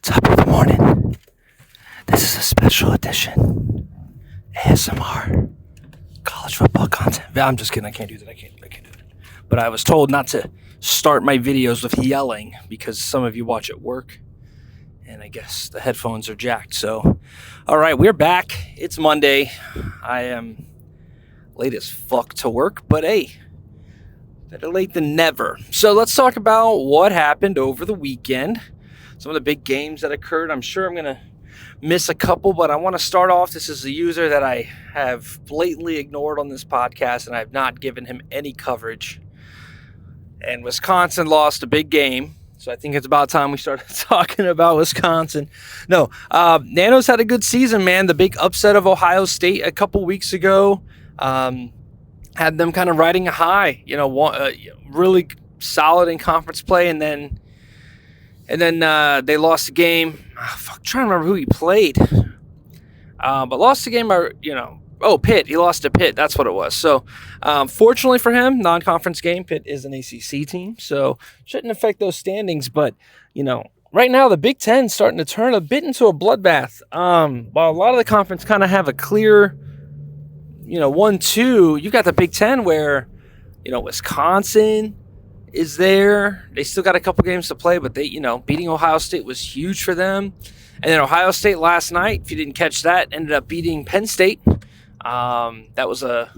Top of the morning. This is a special edition ASMR college football content. I'm just kidding. I can't do that. I can't do it. But I was told not to start my videos with yelling because some of you watch at work, and I guess the headphones are jacked. So, all right, we're back. It's Monday. I am late as fuck to work, but hey, better late than never. So let's talk about what happened over the weekend. Some of the big games that occurred. I'm sure I'm going to miss a couple, but I want to start off. This is a user that I have blatantly ignored on this podcast, and I have not given him any coverage. And Wisconsin lost a big game, so I think it's about time we started talking about Wisconsin. No, Nano's had a good season, man. The big upset of Ohio State a couple weeks ago had them kind of riding a high. Really solid in conference play, and then they lost the game. I'm trying to remember who he played. But lost the game Pitt. He lost to Pitt. That's what it was. So, fortunately for him, non-conference game. Pitt is an ACC team, so shouldn't affect those standings. But, right now the Big Ten is starting to turn a bit into a bloodbath. While a lot of the conference kind of have a clear, 1-2, you got the Big Ten where, Wisconsin is there. They still got a couple games to play, but they, beating Ohio State was huge for them. And then Ohio State last night, if you didn't catch that, ended up beating Penn State. That was a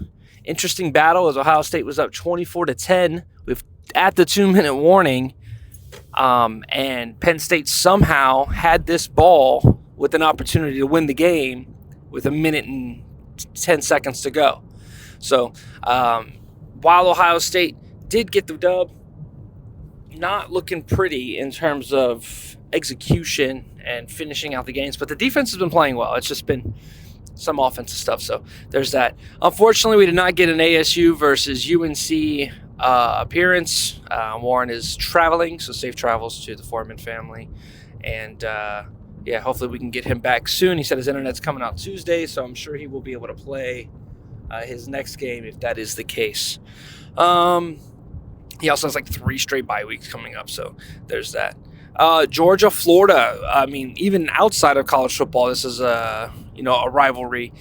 interesting battle as Ohio State was up 24-10 at the 2-minute warning. And Penn State somehow had this ball with an opportunity to win the game with a minute and 10 seconds to go. So while Ohio State did get the dub, not looking pretty in terms of execution and finishing out the games, but the defense has been playing well. It's just been some offensive stuff, so there's that. Unfortunately, we did not get an ASU versus UNC appearance. Warren is traveling, so safe travels to the Foreman family, and hopefully we can get him back soon. He said his internet's coming out Tuesday, so I'm sure he will be able to play his next game if that is the case. He also has 3 straight bye weeks coming up, so there's that. Georgia, Florida. I mean, even outside of college football, this is a rivalry,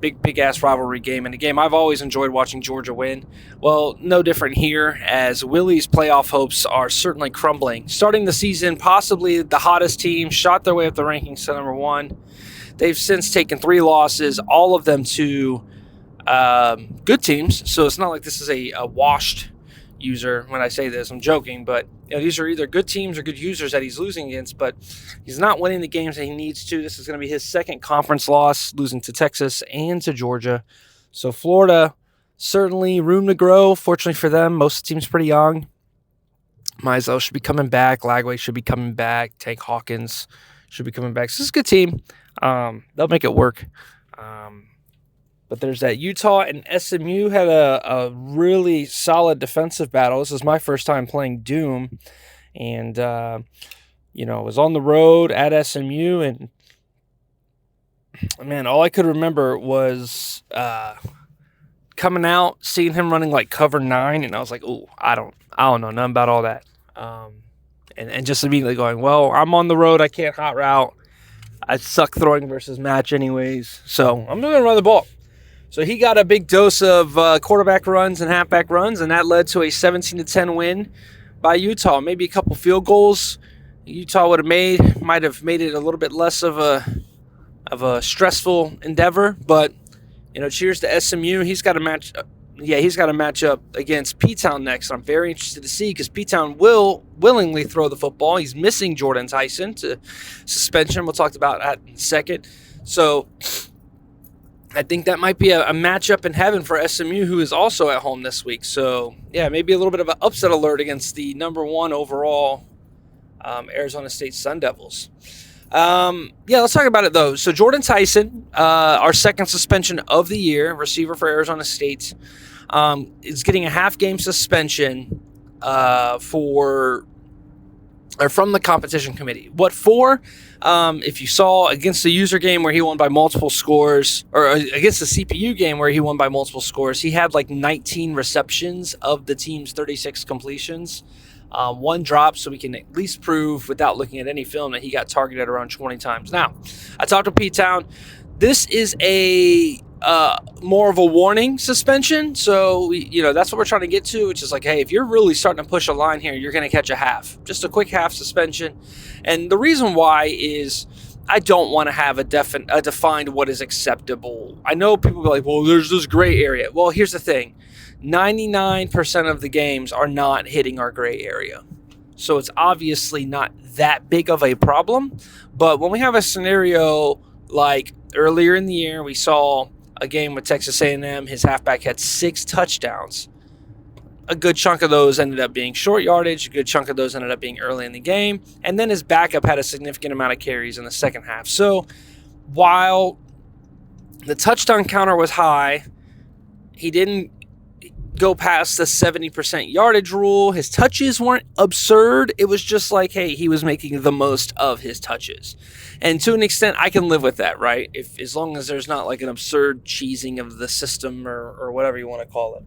big ass rivalry game, and a game I've always enjoyed watching Georgia win. Well, no different here, as Willie's playoff hopes are certainly crumbling. Starting the season, possibly the hottest team, shot their way up the rankings to number 1. They've since taken 3 losses, all of them to good teams. So it's not like this is a washed user. When I say this, I'm joking, but these are either good teams or good users that he's losing against, but he's not winning the games that he needs to. This is going to be his second conference loss, losing to Texas and to Georgia. So Florida, certainly room to grow. Fortunately for them, most of the team's pretty young. Mizell should be coming back. Lagway should be coming back. Tank Hawkins should be coming back. So this is a good team. They'll make it work. But there's that. Utah and SMU had a really solid defensive battle. This is my first time playing Doom. And, I was on the road at SMU. And, man, all I could remember was coming out, seeing him running cover 9. And I was like, oh, I don't know nothing about all that. And just immediately going, well, I'm on the road. I can't hot route. I suck throwing versus match anyways. So I'm going to run the ball. So he got a big dose of quarterback runs and halfback runs, and that led to a 17-10 win by Utah. Maybe a couple field goals Utah might have made it a little bit less of a stressful endeavor. But cheers to SMU. He's got a match. He's got a matchup against P-Town next. I'm very interested to see because P-Town will willingly throw the football. He's missing Jordan Tyson to suspension. We'll talk about that in a second. So I think that might be a matchup in heaven for SMU, who is also at home this week. So, maybe a little bit of an upset alert against the number 1 overall Arizona State Sun Devils. Let's talk about it, though. So, Jordan Tyson, our second suspension of the year, receiver for Arizona State, is getting a half-game suspension from the competition committee. What for? If you saw against the user game where he won by multiple scores, or against the CPU game where he won by multiple scores, he had 19 receptions of the team's 36 completions. one drop, so we can at least prove without looking at any film that he got targeted around 20 times. Now, I talked to Pete Town. This is a more of a warning suspension, so that's what we're trying to get to, which is like, hey, if you're really starting to push a line here, you're going to catch a half, just a quick half suspension. And the reason why is I don't want to have a defined what is acceptable. I know people be like, well, there's this gray area. Well, here's the thing. 99% of the games are not hitting our gray area. So it's obviously not that big of a problem. But when we have a scenario like earlier in the year, we saw a game with Texas A&M. His halfback had 6 touchdowns. A good chunk of those ended up being short yardage. A good chunk of those ended up being early in the game. And then his backup had a significant amount of carries in the second half. So while the touchdown counter was high, he didn't go past the 70% yardage rule. His touches weren't absurd. It was just like, hey, he was making the most of his touches. And to an extent, I can live with that, right? As long as there's not like an absurd cheesing of the system or whatever you want to call it.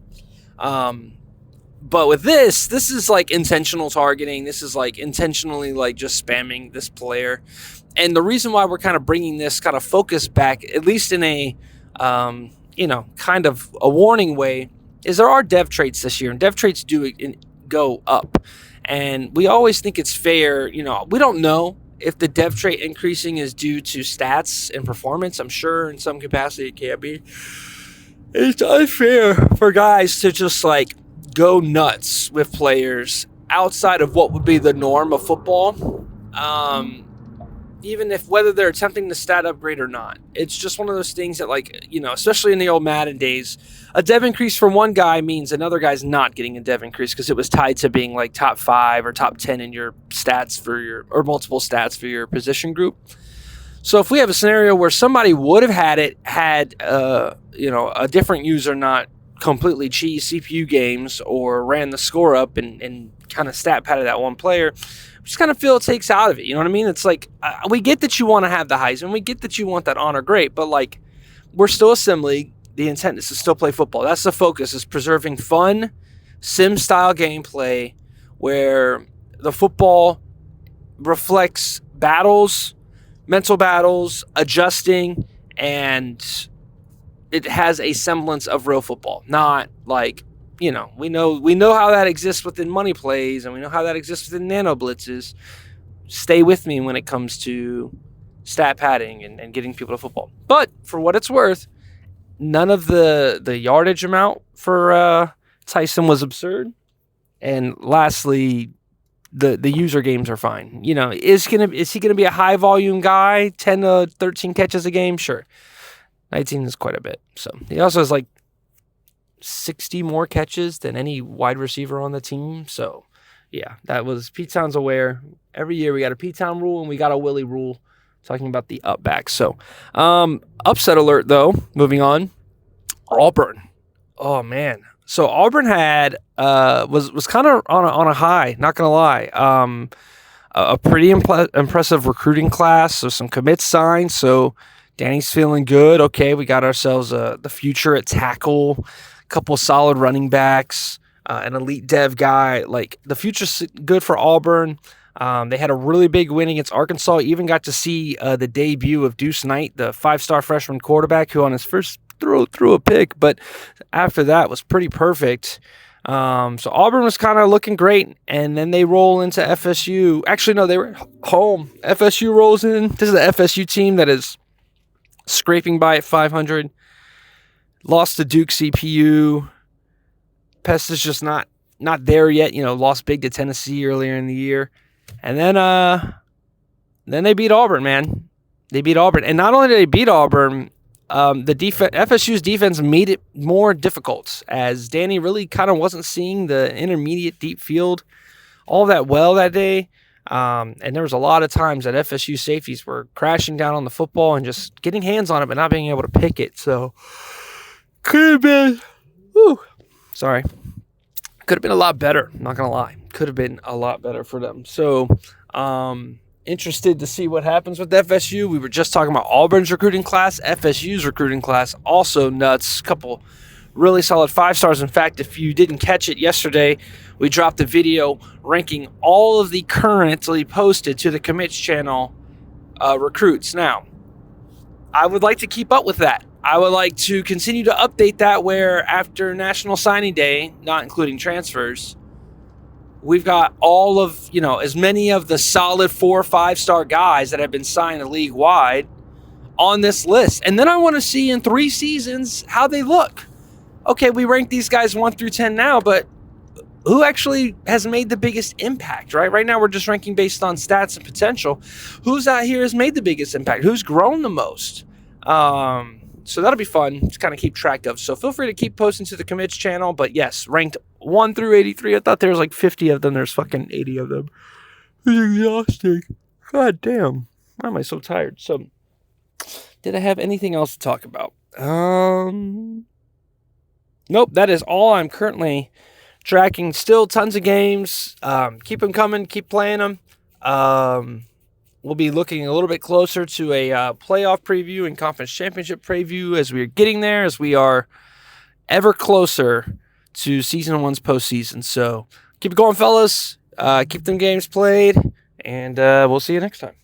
But with this is like intentional targeting. This is like intentionally like just spamming this player. And the reason why we're kind of bringing this kind of focus back, at least in a, kind of a warning way, is there are dev traits this year, and dev traits do go up. And we always think it's fair. We don't know if the dev trait increasing is due to stats and performance. I'm sure in some capacity it can be. It's unfair for guys to just like go nuts with players outside of what would be the norm of football. Even if whether they're attempting the stat upgrade or not. It's just one of those things that, like, especially in the old Madden days, a dev increase for one guy means another guy's not getting a dev increase because it was tied to being like top 5 or top 10 in your stats or multiple stats for your position group. So if we have a scenario where somebody would have had a different user not completely cheese CPU games or ran the score up and kind of stat padded that one player, just kind of feel it takes out of it. You know what I mean? It's like, we get that you want to have the Heisman. We get that you want that honor. Great. But like, we're still a sim league. The intent is to still play football. That's the focus, is preserving fun, sim-style gameplay where the football reflects battles, mental battles, adjusting, and it has a semblance of real football. Not like, we know how that exists within money plays, and we know how that exists within nano blitzes. Stay with me when it comes to stat padding and getting people to football. But for what it's worth, none of the yardage amount for Tyson was absurd. And lastly, the user games are fine. Is he gonna be a high volume guy? 10 to 13 catches a game? Sure. 19 is quite a bit. So he also has like 60 more catches than any wide receiver on the team. So yeah, that was Pete Town's aware. Every year we got a Pete Town rule and we got a Willie rule talking about the up back. So upset alert though, moving on. Auburn. Oh man. So Auburn had was kind of on a high, not gonna lie. A pretty impressive recruiting class, so some commits signed. So Danny's feeling good. Okay, we got ourselves the future at tackle, a couple solid running backs, an elite dev guy. Like, the future's good for Auburn. They had a really big win against Arkansas. Even got to see the debut of Deuce Knight, the 5-star freshman quarterback, who on his first throw threw a pick, but after that was pretty perfect. So Auburn was kind of looking great, and then they roll into FSU. Actually, no, they were home. FSU rolls in. This is the FSU team that is scraping by at 500. Lost to Duke CPU. Pest is just not there yet. Lost big to Tennessee earlier in the year. And then they beat Auburn, man. They beat Auburn. And not only did they beat Auburn, FSU's defense made it more difficult, as Danny really kind of wasn't seeing the intermediate deep field all that well that day. And there was a lot of times that FSU safeties were crashing down on the football and just getting hands on it, but not being able to pick it. So could have been, could have been a lot better. I'm not going to lie. Could have been a lot better for them. So, interested to see what happens with FSU. We were just talking about Auburn's recruiting class. FSU's recruiting class, also nuts. Couple Really solid 5 stars. In fact, if you didn't catch it yesterday, we dropped a video ranking all of the currently posted to the commits channel recruits. Now, I would like to keep up with that. I would like to continue to update that where after National Signing Day, not including transfers, we've got all of, as many of the solid 4 or 5 star guys that have been signed league wide on this list. And then I want to see in 3 seasons how they look. Okay, we rank these guys 1 through 10 now, but who actually has made the biggest impact, right? Right now we're just ranking based on stats and potential. Who's out here has made the biggest impact? Who's grown the most? So that'll be fun to kind of keep track of. So feel free to keep posting to the commits channel. But yes, ranked 1 through 83. I thought there was like 50 of them. There's fucking 80 of them. It's exhausting. God damn. Why am I so tired? So did I have anything else to talk about? Nope. That is all I'm currently tracking. Still tons of games. Keep them coming. Keep playing them. We'll be looking a little bit closer to a playoff preview and conference championship preview as we are getting there, as we are ever closer to season 1's postseason. So keep it going, fellas. Keep them games played, and we'll see you next time.